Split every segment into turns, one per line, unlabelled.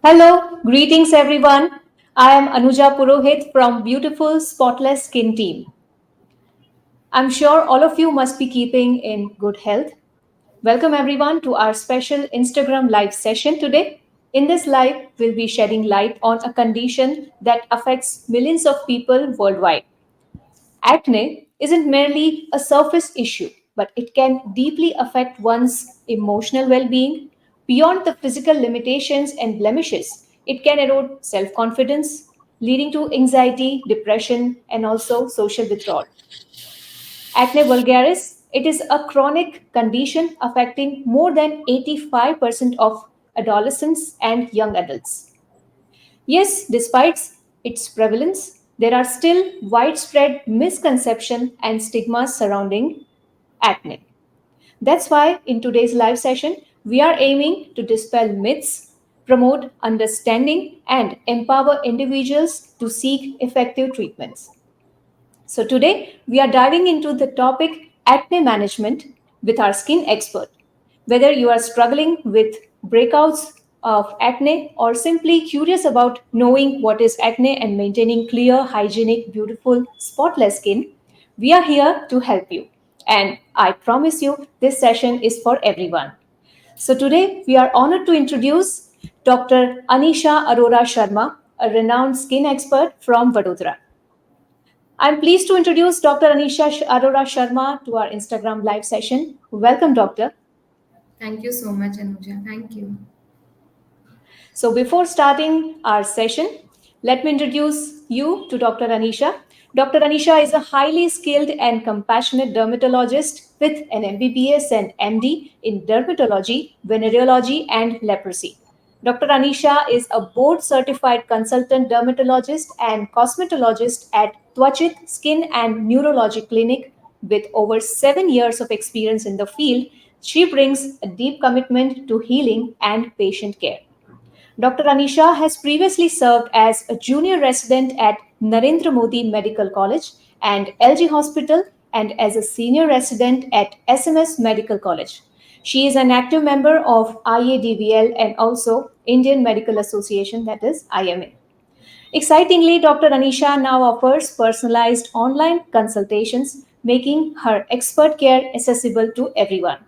Hello, greetings everyone. I am Anuja Purohit from Beautiful Spotless Skin Team. I'm sure all of you must be keeping in good health. Welcome everyone to our special Instagram live session today. In this live, we'll be shedding light on a condition that affects millions of people worldwide. Acne isn't merely a surface issue, but it can deeply affect one's emotional well being. Beyond the physical limitations and blemishes, it can erode self confidence, leading to anxiety, depression, and also social withdrawal. Acne vulgaris, it is a chronic condition affecting more than 85% of adolescents and young adults. Yes, despite its prevalence, there are still widespread misconceptions and stigmas surrounding acne. That's why in today's live session, we are aiming to dispel myths, promote understanding, and empower individuals to seek effective treatments. So, today we are diving into the topic acne management with our skin expert. Whether you are struggling with breakouts of acne or simply curious about knowing what is acne and maintaining clear, hygienic, beautiful, spotless skin, we are here to help you. And I promise you, this session is for everyone. So, today we are honored to introduce Dr. Anisha Arora Sharma, a renowned skin expert from Vadodara. I'm pleased to introduce Dr. Anisha Arora Sharma to our Instagram live session. Welcome, Doctor.
Thank you so much, Anuja. Thank you.
So, before starting our session, let me introduce you to Dr. Anisha. Dr. Anisha is a highly skilled and compassionate dermatologist with an MBBS and MD in dermatology, venereology, and leprosy. Dr. Anisha is a board certified consultant dermatologist and cosmetologist at Twachit Skin and Neurology Clinic with over 7 years of experience in the field. She brings a deep commitment to healing and patient care. Dr. Anisha has previously served as a junior resident at Narendra Modi Medical College and LG Hospital and as a senior resident at SMS Medical College. She is an active member of IADVL and also Indian Medical Association, that is IMA. Excitingly, Dr. Anisha now offers personalized online consultations, making her expert care accessible to everyone.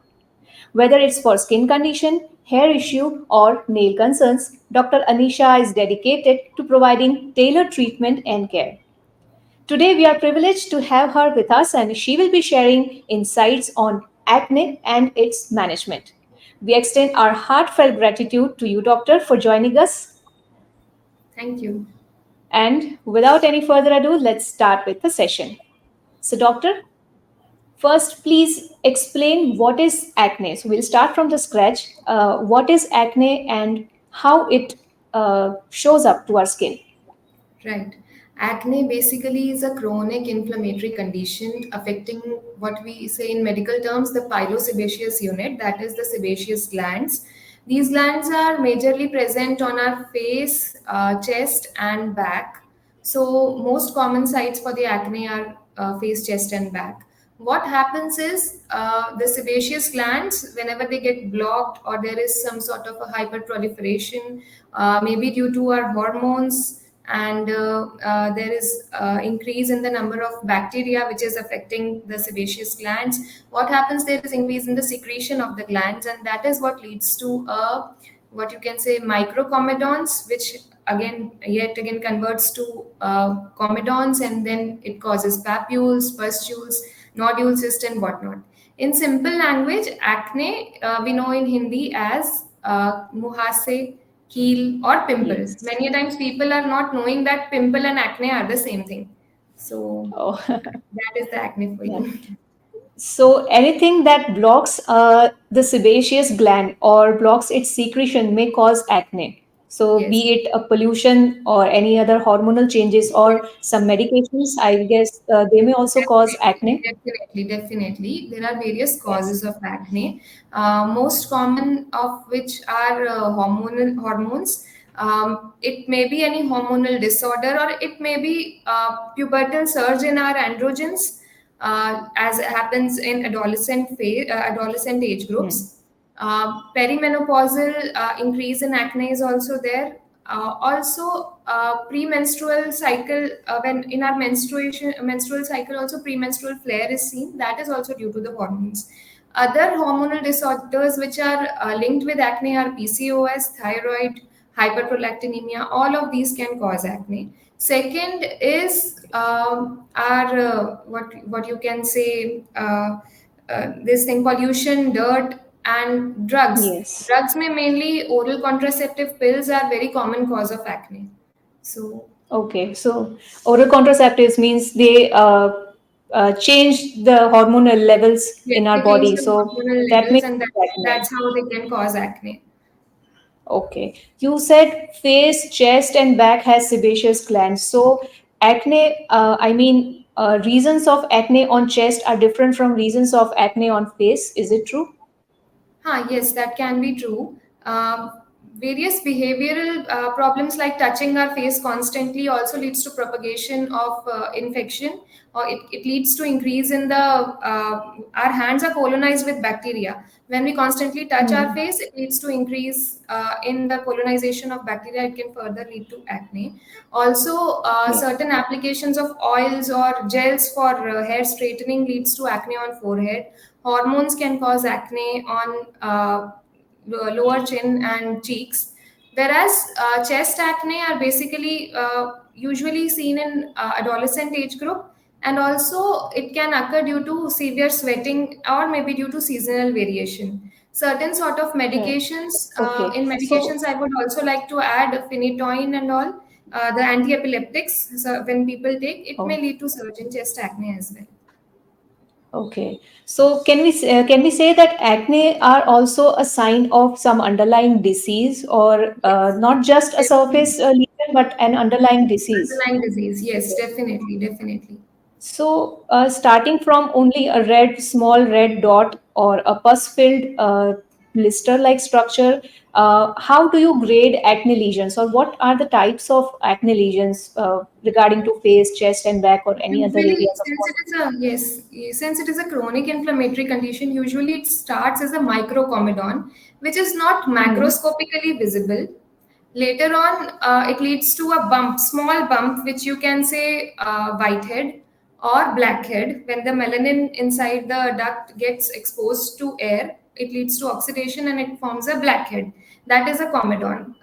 Whether it's for skin condition, hair issue, or nail concerns, Dr. Anisha is dedicated to providing tailored treatment and care. Today, we are privileged to have her with us, and she will be sharing insights on acne and its management. We extend our heartfelt gratitude to you, Doctor, for joining us.
Thank you.
And without any further ado, let's start with the session. So, Doctor, first, please explain what is acne. So we'll start from the scratch. What is acne and how it shows up to our skin?
Right. Acne basically is a chronic inflammatory condition affecting what we say in medical terms the pilosebaceous unit, that is the sebaceous glands. These glands are majorly present on our face, chest, and back. So, most common sites for the acne are face, chest, and back. What happens is the sebaceous glands, whenever they get blocked or there is some sort of a hyperproliferation, maybe due to our hormones, and there is increase in the number of bacteria which is affecting the sebaceous glands. What happens, there is increase in the secretion of the glands, and that is what leads to a what you can say microcomedons, which again yet again converts to comedons, and then it causes papules, pustules, nodule cyst, and whatnot. In simple language, acne we know in Hindi as muhase, heel, or pimple.
Yes.
Many a times people are not knowing that pimple and acne are the same thing. So
Oh,
that is the acne for
yeah.
you.
So anything that blocks the sebaceous gland or blocks its secretion may cause acne. So
Yes.
be it a pollution or any other hormonal changes or some medications, I guess they may also cause acne.
Definitely. There are various
Yes.
causes of acne, most common of which are hormonal hormones. It may be any hormonal disorder, or it may be pubertal surge in our androgens, as happens in adolescent age
Hmm.
groups. Perimenopausal increase in acne is also there. Also, premenstrual cycle, when in our menstrual cycle, also premenstrual flare is seen. That is also due to the hormones. Other hormonal disorders which are linked with acne are PCOS, thyroid, hyperprolactinemia. All of these can cause acne. Second is our what you can say, this thing, pollution, dirt, and drugs.
Yes.
Drugs may mainly oral contraceptive pills are very common cause of acne. So
Okay. So oral contraceptives means they change the hormonal levels
yes,
in our
they change
body.
the
So
hormonal
that may
levels, and
cause
that's
acne.
how they can cause acne.
Okay. You said face, chest, and back has sebaceous glands. So acne, reasons of acne on chest are different from reasons of acne on face. Is it true?
Yes, that can be true. Various behavioral problems like touching our face constantly also leads to propagation of infection, or it leads to increase in the our hands are colonized with bacteria. When we constantly touch our
Hmm.
face, it leads to increase in the colonization of bacteria. It can further lead to acne. Also,
Yeah.
certain applications of oils or gels for hair straightening leads to acne on forehead. Hormones can cause acne on lower chin and cheeks, whereas chest acne are basically usually seen in adolescent age group, and also it can occur due to severe sweating or maybe due to seasonal variation. Certain sort of
Right.
medications,
Okay.
in
So,
medications I would also like to add phenytoin and all, the anti-epileptics. So when people take, it may
oh,
lead to surge in chest acne as well.
okay. So, can we say that acne are also a sign of some underlying disease, or
Yes,
not just a surface
definitely.
lesion, but an underlying disease?
Underlying disease, yes, definitely, definitely.
So, starting from only a small red dot or a pus-filled blister-like structure, how do you grade acne lesions, or what are the types of acne lesions regarding to face, chest, and back, or any other
Usually,
areas of body?
since it is a chronic inflammatory condition, usually it starts as a microcomedon, which is not
Hmm.
macroscopically visible. Later on, it leads to a bump, small bump, which you can say whitehead or blackhead. When the melanin inside the duct gets exposed to air, it leads to oxidation and it forms a blackhead. That is a comedon.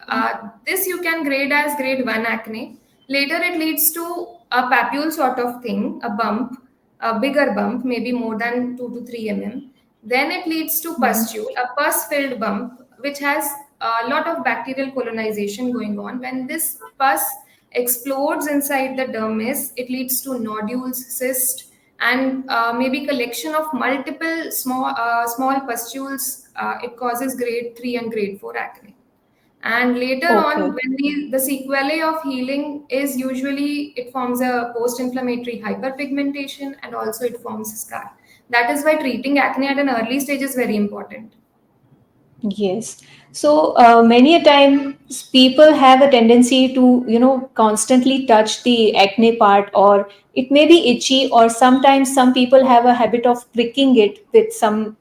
This you can grade as grade 1 acne. Later, it leads to a papule sort of thing, a bump, a bigger bump, maybe more than 2 to 3 mm. Then it leads to
Hmm.
pustule, a pus filled bump, which has a lot of bacterial colonization going on. When this pus explodes inside the dermis, it leads to nodules, cyst, and maybe collection of multiple small pustules. It causes grade 3 and grade 4 acne. And later on,
Okay.
when the sequelae of healing is usually, it forms a post-inflammatory hyperpigmentation, and also it forms scar. That is why treating acne at an early stage is very important.
Yes. So many a times people have a tendency to, constantly touch the acne part, or it may be itchy, or sometimes some people have a habit of pricking it with some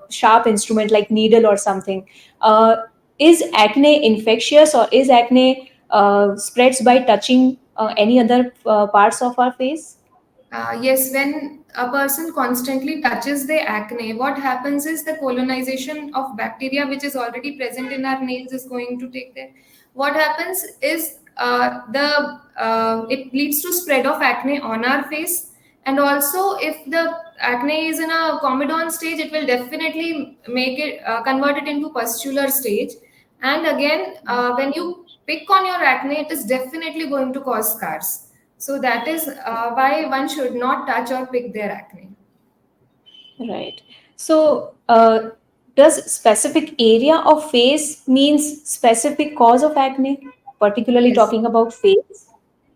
sharp instrument like needle or something. Uh, is acne infectious, or is acne spreads by touching any other parts of our face?
Yes, when a person constantly touches the acne, what happens is the colonization of bacteria, which is already present in our nails, is going to take there. What happens is the it leads to spread of acne on our face, and also if the acne is in a comedon stage, it will definitely make it convert it into pustular stage. And again, when you pick on your acne, it is definitely going to cause scars. So that is why one should not touch or pick their acne.
Right. So, does specific area of face means specific cause of acne, particularly
Yes,
talking about face?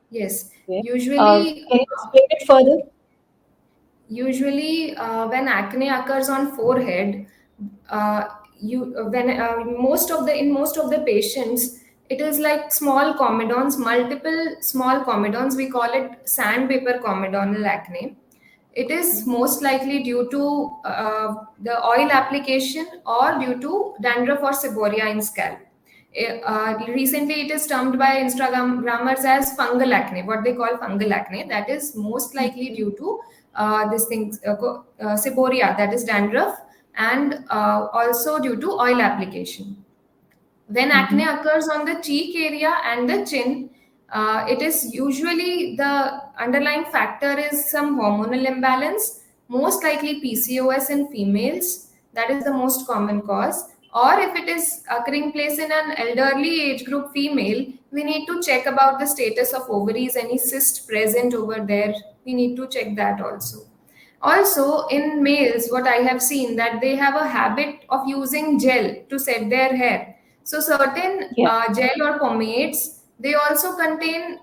yes.
Okay.
Usually,
Can you explain it further?
when acne occurs on forehead, uh, you when most of the in most of the patients, it is like small comedons, multiple small comedons. We call it sandpaper comedonal acne. It is most likely due to the oil application or due to dandruff or seborrhea in scalp. Recently, it is termed by Instagrammers as fungal acne, what they call fungal acne. That is most likely
Okay.
due to this thing, seborrhea, that is dandruff, and also due to oil application. When acne
Mm-hmm.
occurs on the cheek area and the chin, it is usually the underlying factor is some hormonal imbalance, most likely PCOS in females. That is the most common cause. Or if it is occurring place in an elderly age group female, we need to check about the status of ovaries, any cyst present over there. We need to check that also. Also, in males, what I have seen that they have a habit of using gel to set their hair. So, certain
Yeah.
gel or pomades they also contain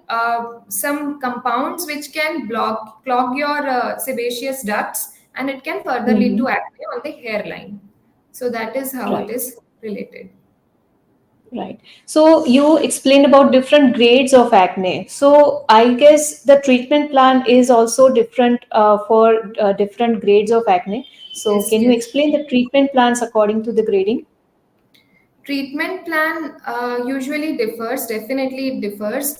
some compounds which can clog your sebaceous ducts, and it can further lead
Mm-hmm.
to acne on the hairline. So that is how it
Right.
is related.
Right. So you explained about different grades of acne. So I guess the treatment plan is also different for different grades of acne. So
Yes,
can you
yes.
explain the treatment plans according to the grading?
Treatment plan usually differs, definitely it differs.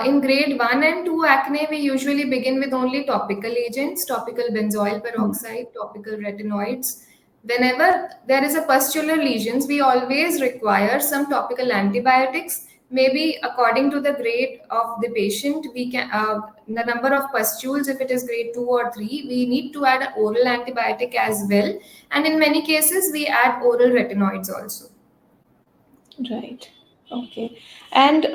In grade 1 and 2 acne, we usually begin with only topical agents, topical benzoyl
Hmm.
peroxide, topical retinoids. Whenever there is a pustular lesions, we always require some topical antibiotics. Maybe according to the grade of the patient, we can the number of pustules. If it is grade 2 or 3, we need to add an oral antibiotic as well. And in many cases, we add oral retinoids also.
Right. Okay. And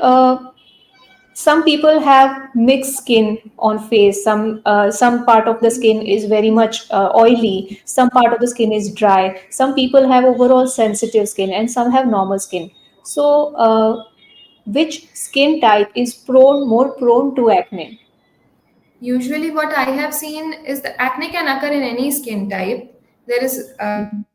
some people have mixed skin on face. Some part of the skin is very much oily. Some part of the skin is dry. Some people have overall sensitive skin, and some have normal skin. So, which skin type is more prone to acne?
Usually, what I have seen is the acne can occur in any skin type. There is
Mhm.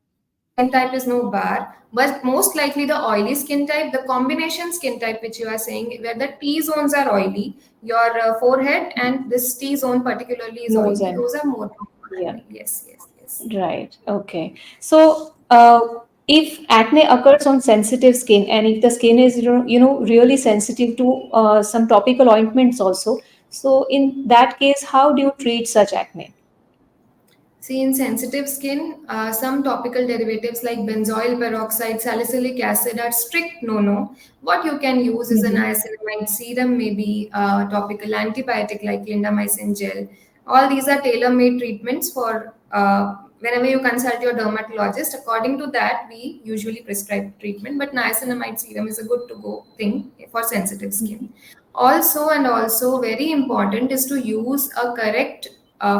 skin type is no bar, but most likely the oily skin type, the combination skin type which you are saying, where the T zones are oily, your forehead and this T zone particularly is
Nose
oily.
and
Those are more prone to
yeah.
acne. Yes, yes, yes.
Right. Okay. So, if acne occurs on sensitive skin, and if the skin is really sensitive to some topical ointments also, so in that case, how do you treat such acne?
See, in sensitive skin, some topical derivatives like benzoyl peroxide, salicylic acid are strict no-no. What you can use is a
Mm-hmm.
niacinamide serum, maybe a topical antibiotic like clindamycin gel. All these are tailor-made treatments for whenever you consult your dermatologist. According to that, we usually prescribe treatment, but niacinamide serum is a good to go thing for sensitive skin. Also, very important is to use a correct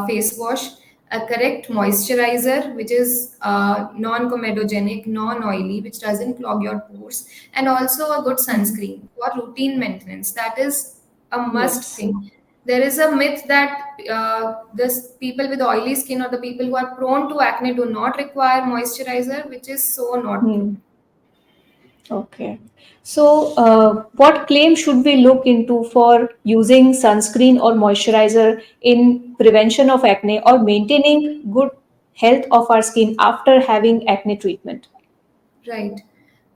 face wash, a correct moisturizer, which is non-comedogenic, non-oily, which doesn't clog your pores, and also a good
Mm-hmm.
sunscreen for routine maintenance. That is a must
Yes.
thing. There is a myth that this people with oily skin or the people who are prone to acne do not require moisturizer, which is so not true.
Hmm. Okay. So, what claim should we look into for using sunscreen or moisturizer in prevention of acne or maintaining good health of our skin after having acne treatment?
Right.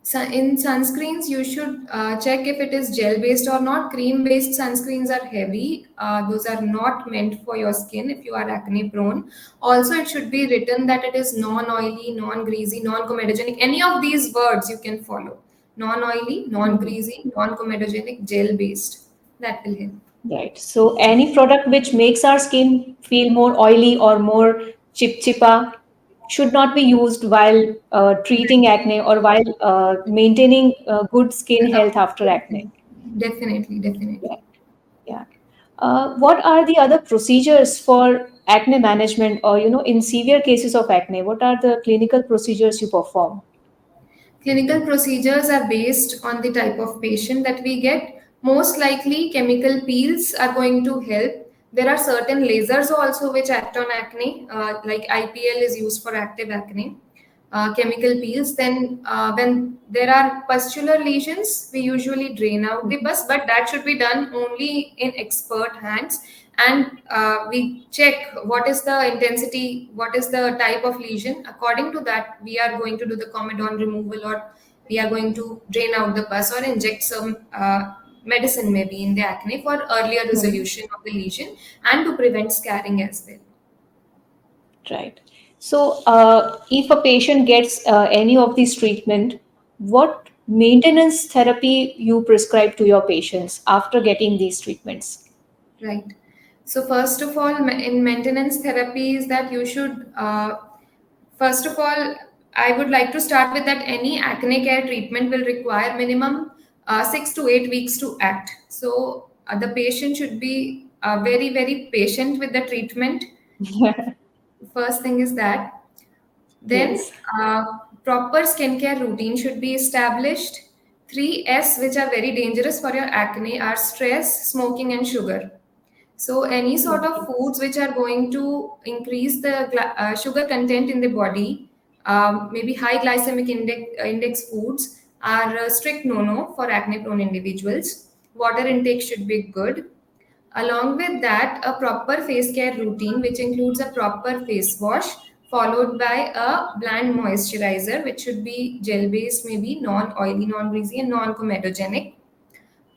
So in sunscreens, you should check if it is gel based or not. Cream based sunscreens are heavy. Those are not meant for your skin if you are acne prone. Also, it should be written that it is non oily, non greasy, non comedogenic. Any of these words you can follow: non oily, non
Mhm.
greasy, non comedogenic, gel based. That will help.
Right. So, any product which makes our skin feel more oily or more chipchipa should not be used while treating acne or while maintaining good skin health after acne.
Definitely,
Yeah.
definitely.
Yeah. What are the other procedures for acne management or, in severe cases of acne, what are the clinical procedures you perform?
Clinical procedures are based on the type of patient that we get. Most likely, chemical peels are going to help. There are certain lasers also which act on acne, like IPL is used for active acne. Chemical peels. Then, when there are pustular lesions, we usually drain out the
Mhm.
pus, but that should be done only in expert hands. And we check what is the intensity, what is the type of lesion. According to that, we are going to do the comedone removal or we are going to drain out the pus or inject some medicine maybe in the acne for earlier
Hmm.
resolution of the lesion and to prevent scarring as well.
Right. So, if a patient gets any of these treatment, what maintenance therapy you prescribe to your patients after getting these treatments?
Right. So first of all, in maintenance therapy is that you should, first of all, I would like to start with that any acne care treatment will require minimum 6 to 8 weeks to act. So the patient should be very, very patient with the treatment. First thing is that. Then,
Yes.
uh, proper skincare routine should be established. Three S, which are very dangerous for your acne, are stress, smoking, and sugar. So, any sort of
Okay.
foods which are going to increase the sugar content in the body, maybe high glycemic index foods, are a strict no-no for acne-prone individuals. Water intake should be good. Along with that, a proper face care routine, which includes a proper face wash, followed by a bland moisturizer, which should be gel based, maybe non oily, non greasy, and non comedogenic.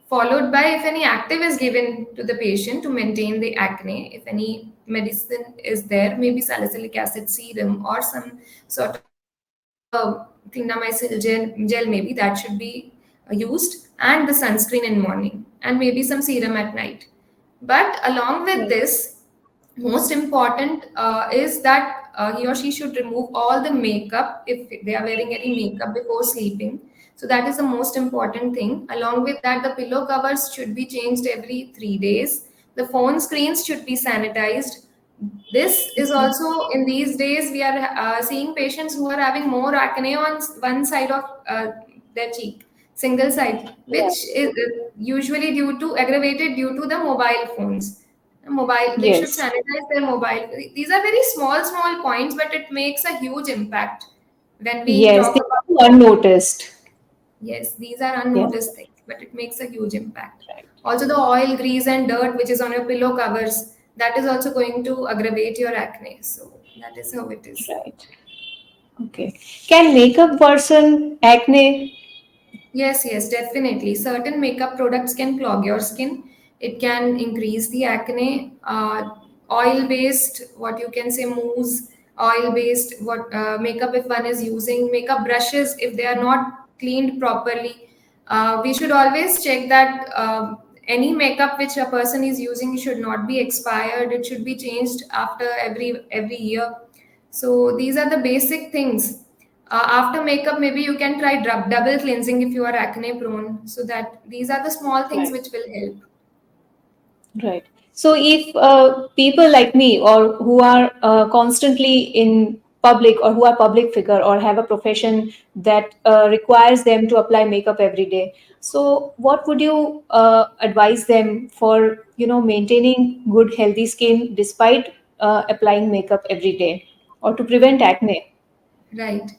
Followed by if any active is given to the patient to maintain the acne, if any medicine is there, maybe salicylic acid serum or some sort of clindamycin gel, maybe that should be used, and the sunscreen in morning, and maybe some serum at night. But along with
Right.
this, most important is that he or she should remove all the makeup if they are wearing any makeup before sleeping. So that is the most important thing. Along with that, the pillow covers should be changed every 3 days. The phone screens should be sanitized. This is also in these days we are seeing patients who are having more acne on one side of their cheek, single side, which
Yeah.
is usually due to aggravated due to the mobile phones. Mobile, they should
Yes.
sanitize their mobile. These are very small points, but it makes a huge impact when we
Yes.
talk
They
about.
go unnoticed.
Yes, these are
Yeah.
unnoticed things, but it makes a huge impact.
Right.
Also, the oil, grease, and dirt which is on your pillow covers, that is also going to aggravate your acne. So that is how it is.
Right. Okay. Can makeup worsen acne?
Yes, yes, definitely. Certain makeup products can clog your skin. It can increase the acne. Oil-based, what you can say, mousse, oil-based, what makeup if one is using, makeup brushes if they are not cleaned properly. We should always check that any makeup which a person is using should not be expired. It should be changed after every year. So these are the basic things. After makeup, maybe you can try double cleansing if you are acne prone. So that these are the small things
Right.
which will help.
Right. So if people like me or who are constantly in public or who are public figure or have a profession that requires them to apply makeup every day, so what would you advise them for, maintaining good healthy skin despite applying makeup every day or to prevent acne?
Right.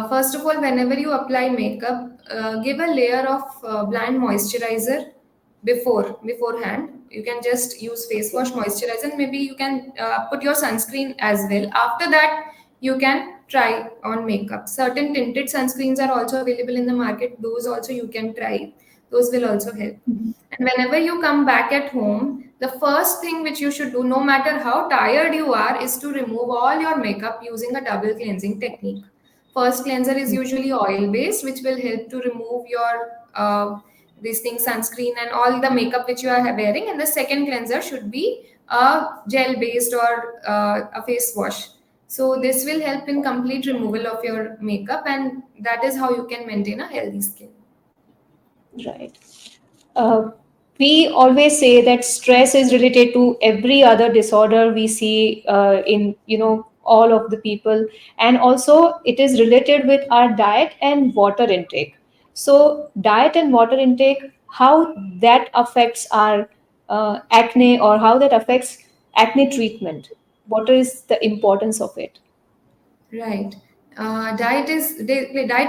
First of all, whenever you apply makeup, give a layer of bland moisturizer beforehand. You can just use face
Okay.
wash moisturizer, and maybe you can put your sunscreen as well. After that, you can try on makeup. Certain tinted sunscreens are also available in the market. Those also you can try. Those will also help.
Mhm.
And whenever you come back at home, the first thing which you should do, no matter how tired you are, is to remove all your makeup using a double cleansing technique. First cleanser is usually oil based, which will help to remove your this thing, sunscreen, and all the makeup which you are wearing. And the second cleanser should be a gel based or a face wash. So this will help in complete removal of your makeup, and that is how you can maintain a healthy skin.
Right. Uh, we always say that stress is related to every other disorder we see in all of the people, and also it is related with our diet and water intake. So diet and water intake, how that affects our acne, or how that affects acne treatment. What is the importance of it?
Right. Diet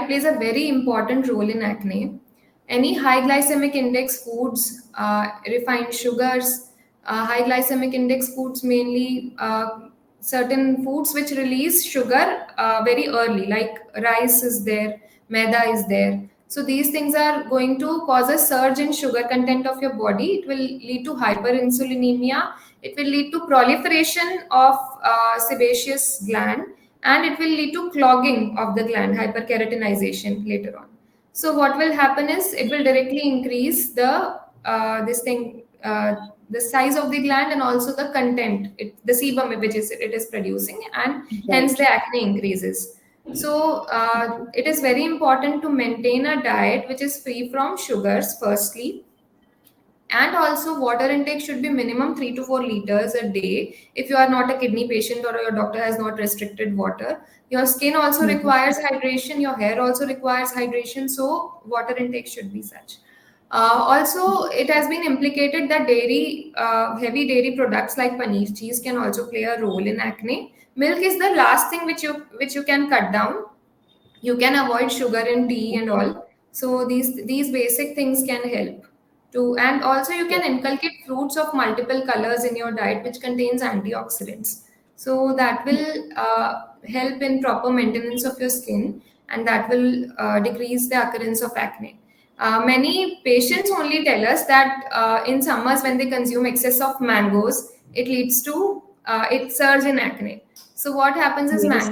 plays a very important role in acne. Any high glycemic index foods, refined sugars, high glycemic index foods, mainly certain foods which release sugar very early, like rice is there, maida is there. So these things are going to cause a surge in sugar content of your body. It will lead to hyperinsulinemia. It will lead to proliferation of sebaceous gland, and it will lead to clogging of the gland, hyperkeratinization later on. So what will happen is it will directly increase this thing the size of the gland and also the content, the sebum which is it is producing, and hence
Right.
the acne increases. So it is very important to maintain a diet which is free from sugars firstly, and also water intake should be minimum 3 to 4 liters a day. If you are not a kidney patient or your doctor has not restricted water, your skin also
Mhm.
requires hydration, your hair also requires hydration, so water intake should be such. Also, it has been implicated that heavy dairy products like paneer, cheese can also play a role in acne. Milk is the last thing which you can cut down. You can avoid sugar in tea and all. So these basic things can help to, and also you can inculcate fruits of multiple colors in your diet which contains antioxidants, so that will help in proper maintenance of your skin, and that will decrease the occurrence of acne. Many patients only tell us that in summers when they consume excess of mangoes, it leads to it surge in acne. So what happens is
Yes.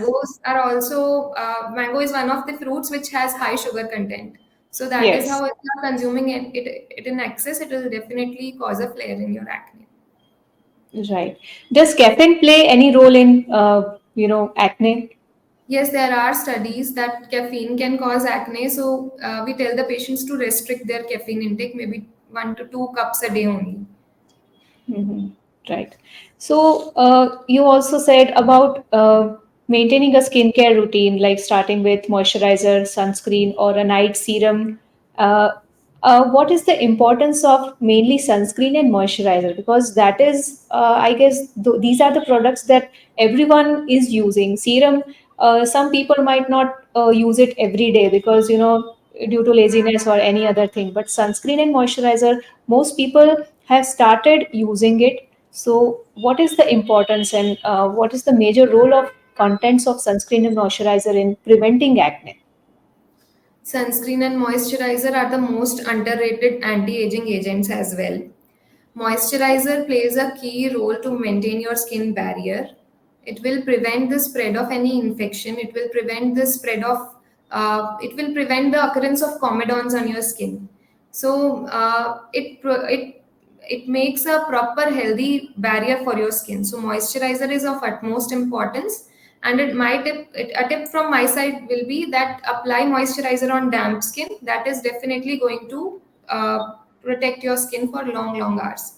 mango is one of the fruits which has high sugar content. So that is
Yes.
how if you are consuming it in excess, it will definitely cause a flare in your acne.
Right. Does caffeine play any role in, acne?
Yes, there are studies that caffeine can cause acne. So we tell the patients to restrict their caffeine intake, maybe 1 to 2 cups a day only.
Mhm. Right. So, you also said about maintaining a skincare routine, like starting with moisturizer, sunscreen, or a night serum. Uh, what is the importance of mainly sunscreen and moisturizer? Because that is, I guess, these are the products that everyone is using. Serum, some people might not use it every day because, due to laziness or any other thing. But sunscreen and moisturizer, most people have started using it. So, what is the importance and what is the major role of contents of sunscreen and moisturizer in preventing acne?
Sunscreen and moisturizer are the most underrated anti-aging agents as well. Moisturizer plays a key role to maintain your skin barrier. It will prevent the spread of any infection. It will prevent the occurrence of comedons on your skin. So it makes a proper healthy barrier for your skin. So moisturizer is of utmost importance. And a tip from my side will be that apply moisturizer on damp skin. That is definitely going to protect your skin for long, long hours.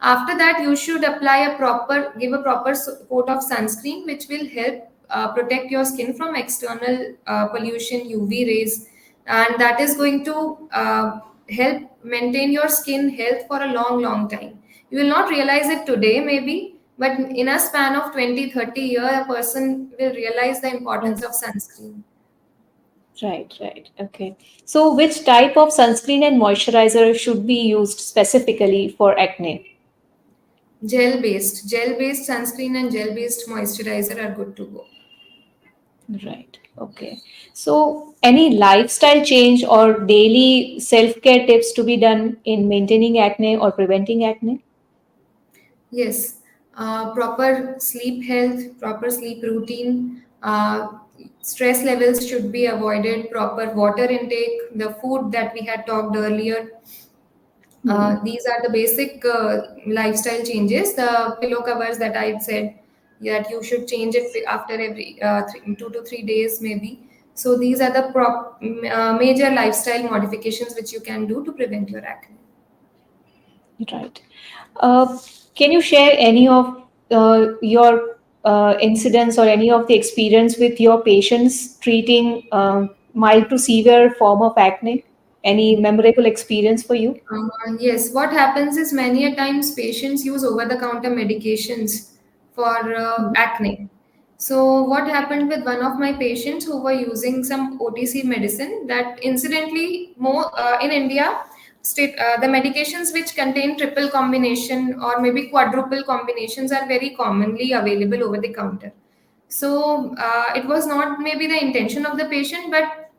After that, you should give a proper coat of sunscreen, which will help protect your skin from external pollution, UV rays, and that is going to help maintain your skin health for a long, long time. You will not realize it today, maybe, but in a span of 20, 30 years, a person will realize the importance of sunscreen.
Right, right. Okay. So, which type of sunscreen and moisturizer should be used specifically for acne?
Gel based sunscreen and gel based moisturizer are good to go.
Right. Okay. So, any lifestyle change or daily self care tips to be done in maintaining acne or preventing acne?
Yes, proper sleep routine, stress levels should be avoided, proper water intake, the food that we had talked earlier.
Hmm.
These are the basic lifestyle changes. The pillow covers that I said that you should change it after every 2 to 3 days, maybe. So these are the major lifestyle modifications which you can do to prevent your acne.
Right. Uh, can you share any of your incidents or any of the experience with your patients treating mild to severe form of acne? Any memorable experience for you?
Yes, what happens is many a times patients use over-the-counter medications for acne. So what happened with one of my patients who were using some OTC medicine that incidentally more in India, the medications which contain triple combination or maybe quadruple combinations are very commonly available over the counter. So it was not maybe the intention of the patient, but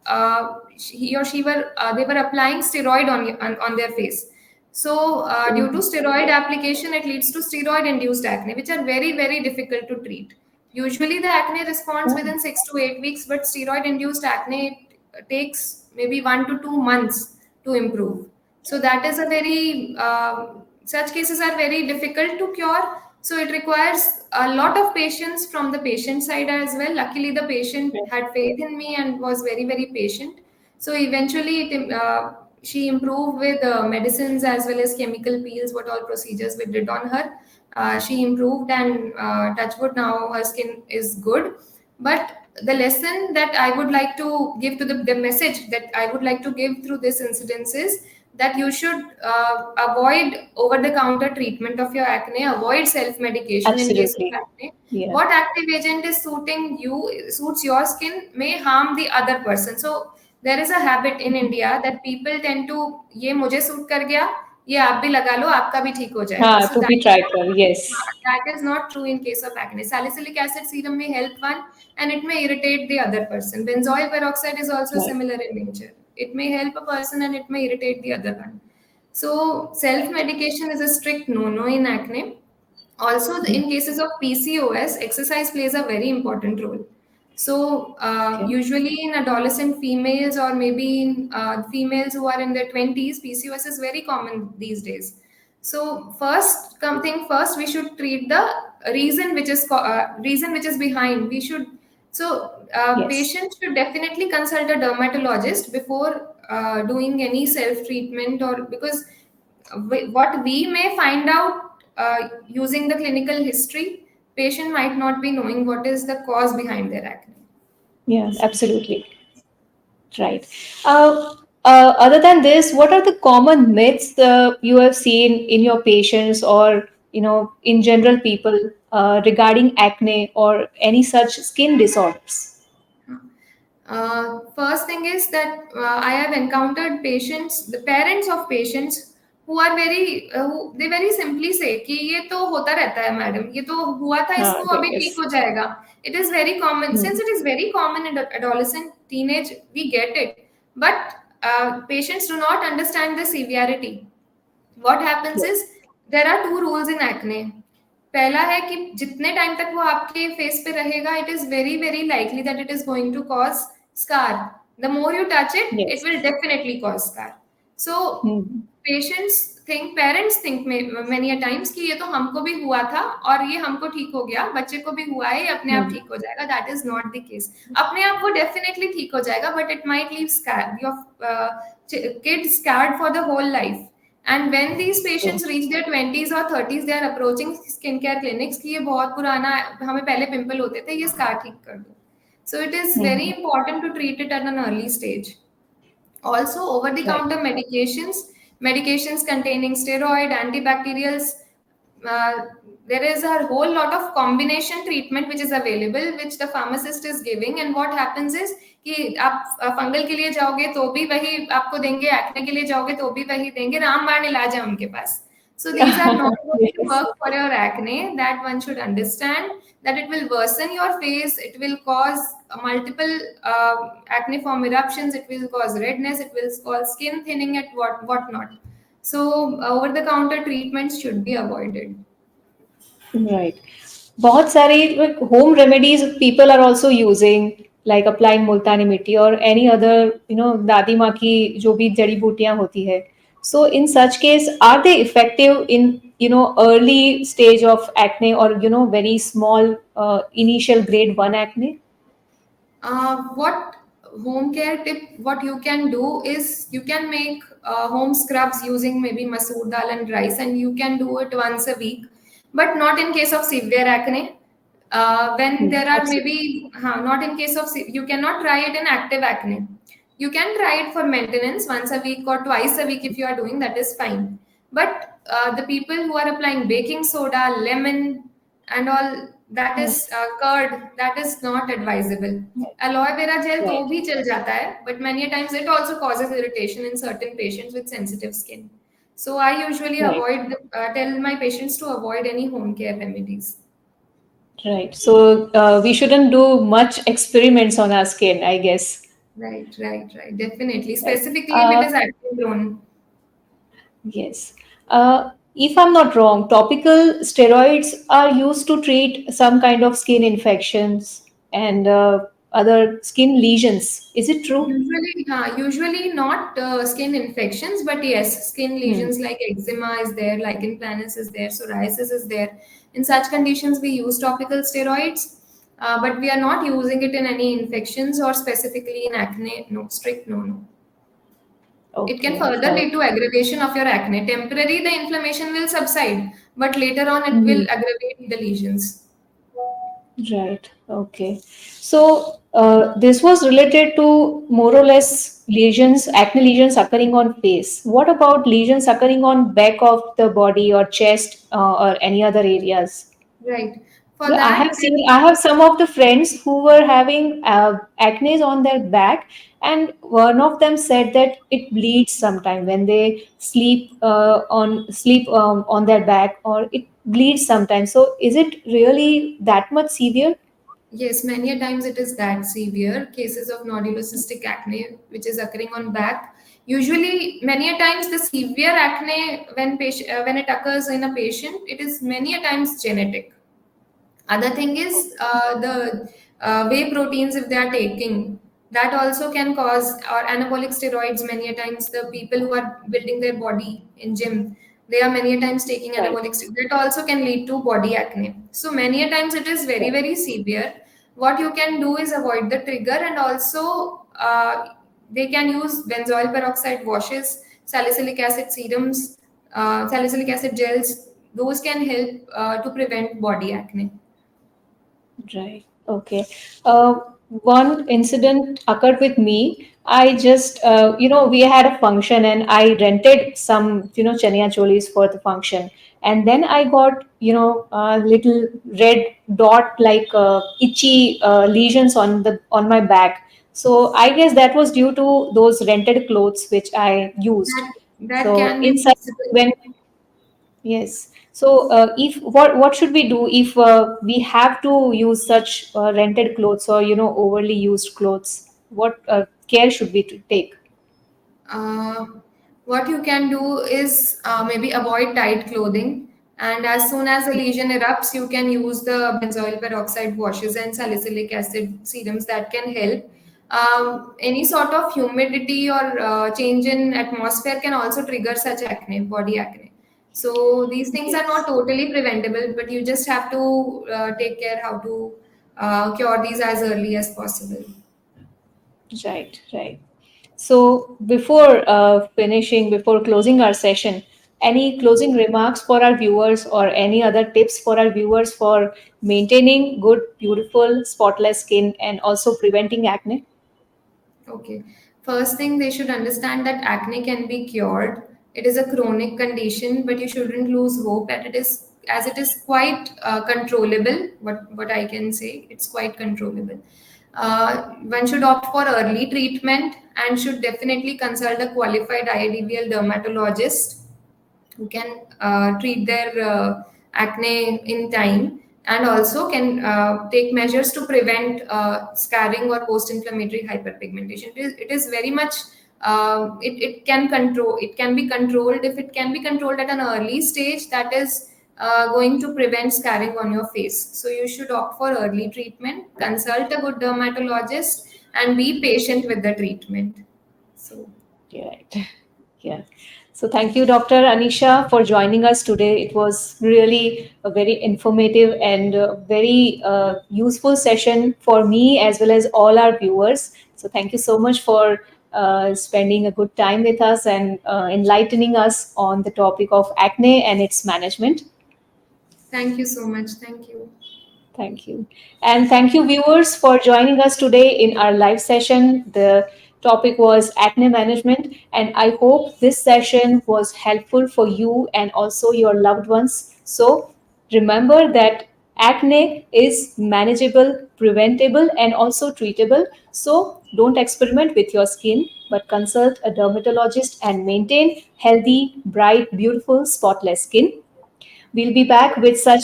he or she were they were applying steroid on their face. So due to
Oh,
steroid application, it leads to steroid induced acne, which are very very difficult to treat. Usually the acne responds
oh,
within 6 to 8 weeks, but steroid induced acne takes maybe 1 to 2 months to improve. So that is a very such cases are very difficult to cure. So it requires a lot of patience from the patient side as well. Luckily, the patient
right.
had faith in me and was very very patient. So eventually, she improved with medicines as well as chemical peels. What all procedures we did on her, she improved, and touchwood, now her skin is good. But the lesson that I would like to give to the message that I would like to give through this incident is that you should avoid over the counter treatment of your acne, avoid self medication in case of
Absolutely.
acne.
Yeah.
What active agent is suiting you, suits your skin, may harm the other person. So there is a habit in India that people tend to, ये मुझे suit कर गया, ये आप भी लगा लो, आपका भी ठीक हो जाएगा. So
To be tried for, yes.
that is not true in case of acne. Salicylic acid serum may help one and it may irritate the other person. Benzoyl peroxide is also
Right.
similar in nature. It may help a person and it may irritate the other one. So self medication is a strict no no in acne. Also,
Mm,
in cases of PCOS, exercise plays a very important role. So,
okay.
usually in adolescent females or maybe in females who are in their 20s, PCOS is very common these days. So, first, come thing first, we should treat the reason which is behind. We should
Yes.
patients should definitely consult a dermatologist before doing any self treatment, or because what we may find out using the clinical history, patient might not be knowing what is the cause behind their acne.
Yeah, absolutely. Right. Other than this, what are the common myths you have seen in your patients or in general people regarding acne or any such skin disorders?
First thing is that I have encountered patients, the parents of patients who are who they very simply say कि ये तो होता रहता है madam, ये तो हुआ था, इसको अभी ठीक
Yes.
हो जाएगा. It is very common.
Hmm.
Since it is very common in adolescent, teenage, we get it. But patients do not understand the severity. What happens
Yes.
is there are two rules in acne. पहला है कि जितने time तक वो आपके face पे रहेगा, it is very very likely that it is going to cause scar. The more you touch it, it
Yes.
will definitely cause scar. So
Hmm.
parents think many a times कि ये तो हमको भी हुआ था और ये हमको ठीक हो गया, बच्चे को भी हुआ है, ये अपने आप
Hmm.
ठीक हो जाएगा. That is not the case. अपने आप वो definitely ठीक हो जाएगा, but it might leave scar your kid scarred for the whole life. And when these
True.
patients reach their 20s or 30s, they are approaching skin care clinics कि ये बहुत पुराना, हमें पहले पिंपल होते थे, ये स्कार ठीक कर दो. So it is very
Hmm.
important to treat it at an early stage. Also, over the
Right.
counter medications containing steroid, antibacterials, uh, there is a whole lot of combination treatment which is available, which the pharmacist is giving. And what happens is कि आप fungal के लिए जाओगे तो भी वही आपको देंगे, एक्ने के लिए जाओगे तो भी वही देंगे, रामबाण इलाज है उनके पास. So these are not going to
Yes.
work for your acne. That one should understand that it will worsen your face. It will cause multiple acne form eruptions. It will cause redness. It will cause skin thinning and what not. So over the counter treatments should be avoided.
Right. बहुत सारी home remedies people are also using, like applying multani mitti or any other दादी माँ की जो भी जड़ी बूटियां होती है. So in such case, are they effective in early stage of acne or very small initial grade 1 acne?
What home care tip, what you can do is you can make home scrubs using maybe masoor dal and rice, and you can do it once a week, but not in case of severe acne. When
Hmm,
there are
absolutely.
maybe not in case of you cannot try it in active acne. You can try it for maintenance once a week or twice a week. If you are doing that, is fine. But the people who are applying baking soda, lemon, and all, that
Right.
is curd, that is not advisable.
Right.
Aloe vera gel तो
Right.
भी चल जाता है, but many a times it also causes irritation in certain patients with sensitive skin. So I usually
Right.
tell my patients to avoid any home care remedies.
Right. So we shouldn't do much experiments on our skin, I guess.
Right, right, right. Definitely.
Right.
Specifically if it
Uh,
is acne prone.
yes. If I'm not wrong, topical steroids are used to treat some kind of skin infections and other skin lesions. Is it true?
Usually not skin infections, but yes, skin
Hmm.
lesions like eczema is there, lichen planus is there, psoriasis is there. In such conditions, we use topical steroids, but we are not using it in any infections or specifically in acne. No, strict no, no. It can
Okay.
further
Right.
lead to aggravation of your acne. Temporary, the inflammation will subside, but later on, it will
Mhm.
aggravate the lesions.
Right. Okay. So this was related to more or less lesions, acne lesions occurring on face. What about lesions occurring on back of the body or chest or any other areas?
Right. For
So
that, there
I have some of the friends who were having acne on their back, and one of them said that it bleeds sometime when they sleep on their back, or it bleeds sometimes. So is it really that much severe?
yes, many a times it is that severe cases of nodulocystic acne, which is occurring on back. Usually, many a times the severe acne when it occurs in a patient, it is many a times genetic. Other thing is the whey proteins if they are taking, that also can cause, or anabolic steroids. Many a times the people who are building their body in gym, they are many a times taking
Right.
anabolic steroids. That also can lead to body acne. So many a times it is very,
Right.
very severe. What you can do is avoid the trigger, and also they can use benzoyl peroxide washes, salicylic acid serums, salicylic acid gels. Those can help to prevent body acne.
Right. Okay. One incident occurred with me. I just, we had a function and I rented some, chania cholis for the function. And then I got, a little red dot like itchy lesions on my back. So I guess that was due to those rented clothes which I used.
That
So
can be
in such
possible.
when Yes. So, if what should we do if we have to use such rented clothes or overly used clothes? What care should we take?
Uh, what you can do is maybe avoid tight clothing, and as soon as the lesion erupts, you can use the benzoyl peroxide washes and salicylic acid serums that can help. Any sort of humidity or change in atmosphere can also trigger such acne, body acne. So these things are not
Yes.
totally preventable, but you just have to take care how to cure these as early as possible.
Right. Right. So, before before closing our session, any closing remarks for our viewers or any other tips for our viewers for maintaining good, beautiful, spotless skin and also preventing acne?
Okay. First thing, they should understand that acne can be cured. It is a chronic condition, but you shouldn't lose hope that it is, as it is quite controllable. What I can say, it's quite controllable. One should opt for early treatment and should definitely consult a qualified IDVL dermatologist who can treat their acne in time, and also can take measures to prevent scarring or post-inflammatory hyperpigmentation. It is very much it can control, it can be controlled. If it can be controlled at an early stage, that is going to prevent scarring on your face. So you should opt for early treatment, consult a good dermatologist, and be patient with the treatment. So
Right. Yeah. So thank you, Dr. Anisha, for joining us today. It was really a very informative and very useful session for me as well as all our viewers. So thank you so much for spending a good time with us and enlightening us on the topic of acne and its management.
thank you so much. Thank you.
Thank you. And thank you, viewers, for joining us today in our live session. The topic was acne management, and I hope this session was helpful for you and also your loved ones. So, remember that acne is manageable, preventable, and also treatable. So, don't experiment with your skin, but consult a dermatologist and maintain healthy, bright, beautiful, spotless skin. We'll be back with such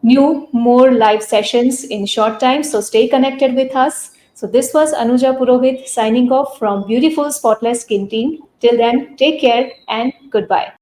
new, more live sessions in short time. So stay connected with us. So this was Anuja Purohit signing off from Beautiful Spotless Skin Team. Till then, take care and goodbye.